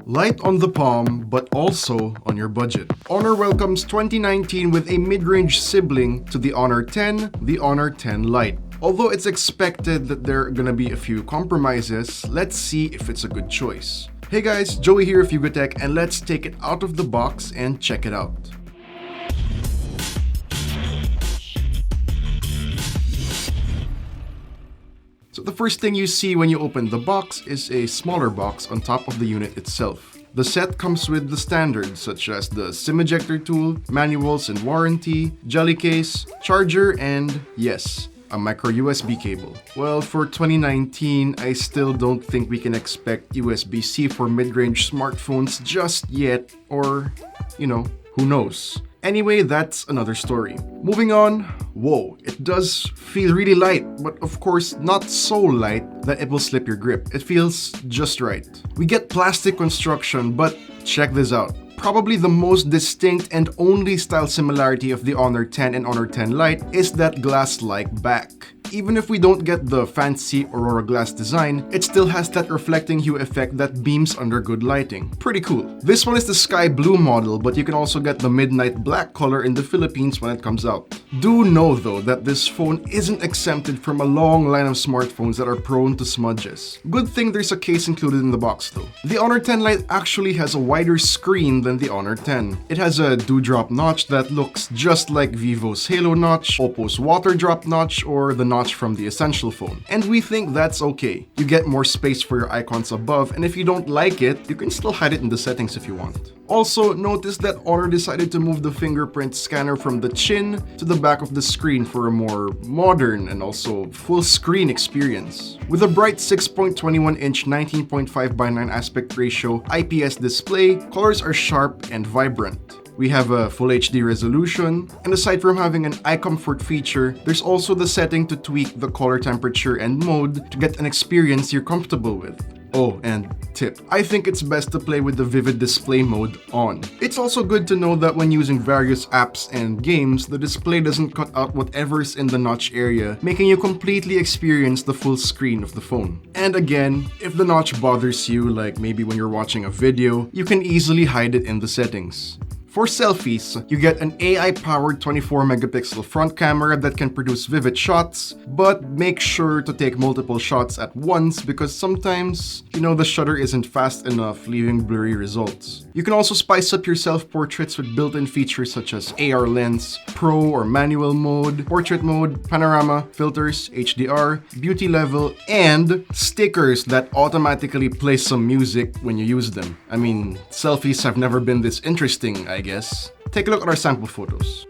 Light on the palm, but also on your budget. Honor welcomes 2019 with a mid-range sibling to the Honor 10, the Honor 10 Lite. Although it's expected that there are gonna be a few compromises, let's see if it's a good choice. Hey guys, Joey here of YugaTech, and let's take it out of the box and check it out. So the first thing you see when you open the box is a smaller box on top of the unit itself. The set comes with the standards such as the SIM ejector tool, manuals and warranty, jelly case, charger, and yes, a micro USB cable. Well, for 2019, I still don't think we can expect USB-C for mid-range smartphones just yet, or, who knows. Anyway, that's another story. Moving on, whoa, it does feel really light, but of course not so light that it will slip your grip. It feels just right. We get plastic construction, but check this out. Probably the most distinct and only style similarity of the Honor 10 and Honor 10 Lite is that glass-like back. Even if we don't get the fancy Aurora glass design, it still has that reflecting hue effect that beams under good lighting. Pretty cool. This one is the sky blue model, but you can also get the midnight black color in the Philippines when it comes out. Do know though that this phone isn't exempted from a long line of smartphones that are prone to smudges. Good thing there's a case included in the box though. The Honor 10 Lite actually has a wider screen than the Honor 10. It has a dewdrop notch that looks just like Vivo's Halo notch, OPPO's water drop notch, or the notch from the Essential phone. And we think that's okay. You get more space for your icons above, and if you don't like it, you can still hide it in the settings if you want. Also, notice that Honor decided to move the fingerprint scanner from the chin to the back of the screen for a more modern and also full screen experience. With a bright 6.21-inch 19.5:9 aspect ratio IPS display, colors are sharp and vibrant. We have a full HD resolution, and aside from having an eye comfort feature, there's also the setting to tweak the color temperature and mode to get an experience you're comfortable with. Oh, and tip, I think it's best to play with the vivid display mode on. It's also good to know that when using various apps and games, the display doesn't cut out whatever's in the notch area, making you completely experience the full screen of the phone. And again, if the notch bothers you, like maybe when you're watching a video, you can easily hide it in the settings. For selfies, you get an AI-powered 24-megapixel front camera that can produce vivid shots, but make sure to take multiple shots at once because sometimes, the shutter isn't fast enough, leaving blurry results. You can also spice up your self-portraits with built-in features such as AR lens, Pro or manual mode, portrait mode, panorama, filters, HDR, beauty level, and stickers that automatically play some music when you use them. I mean, selfies have never been this interesting, I guess. Take a look at our sample photos.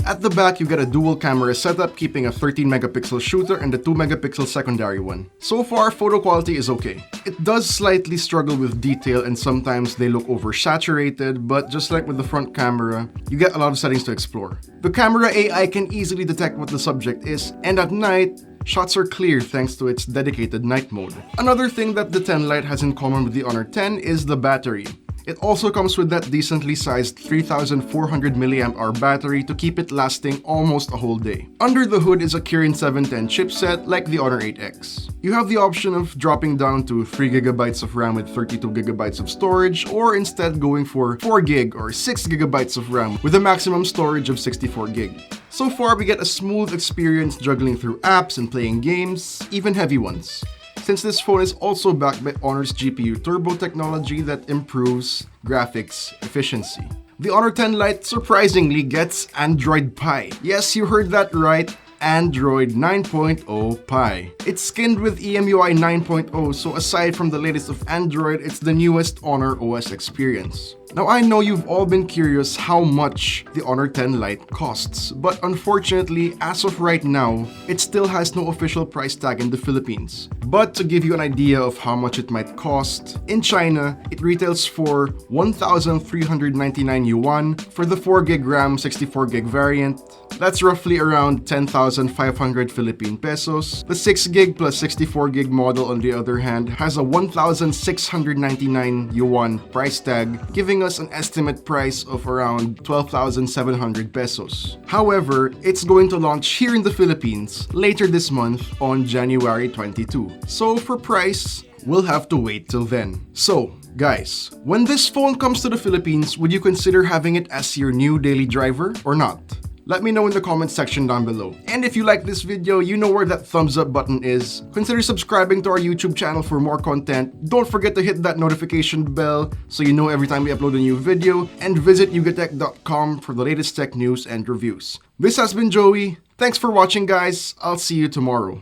At the back, you get a dual camera setup, keeping a 13-megapixel shooter and a 2-megapixel secondary one. So far, photo quality is okay. It does slightly struggle with detail and sometimes they look oversaturated, but just like with the front camera, you get a lot of settings to explore. The camera AI can easily detect what the subject is, and at night, shots are clear thanks to its dedicated night mode. Another thing that the 10 Lite has in common with the Honor 10 is the battery. It also comes with that decently sized 3400 mAh battery to keep it lasting almost a whole day. Under the hood is a Kirin 710 chipset like the Honor 8X. You have the option of dropping down to 3GB of RAM with 32GB of storage, or instead going for 4GB or 6GB of RAM with a maximum storage of 64GB. So far, we get a smooth experience juggling through apps and playing games, even heavy ones. Since this phone is also backed by Honor's GPU turbo technology that improves graphics efficiency. The Honor 10 Lite surprisingly gets Android Pie. Yes, you heard that right. Android 9.0 Pie. It's skinned with EMUI 9.0, so aside from the latest of Android, it's the newest Honor OS experience. Now I know you've all been curious how much the Honor 10 Lite costs, but unfortunately, as of right now, it still has no official price tag in the Philippines. But to give you an idea of how much it might cost, in China, it retails for 1,399 yuan for the 4GB RAM 64GB variant. That's roughly around 10,500 Philippine pesos. The 6GB plus 64GB model, on the other hand, has a 1,699 yuan price tag, giving giving us an estimate price of around 12,700 pesos. However, it's going to launch here in the Philippines later this month on January 22. So for price, we'll have to wait till then. So, guys, when this phone comes to the Philippines, would you consider having it as your new daily driver or not? Let me know in the comment section down below. And if you like this video, you know where that thumbs up button is. Consider subscribing to our YouTube channel for more content. Don't forget to hit that notification bell so you know every time we upload a new video. And visit YugaTech.com for the latest tech news and reviews. This has been Joey. Thanks for watching, guys. I'll see you tomorrow.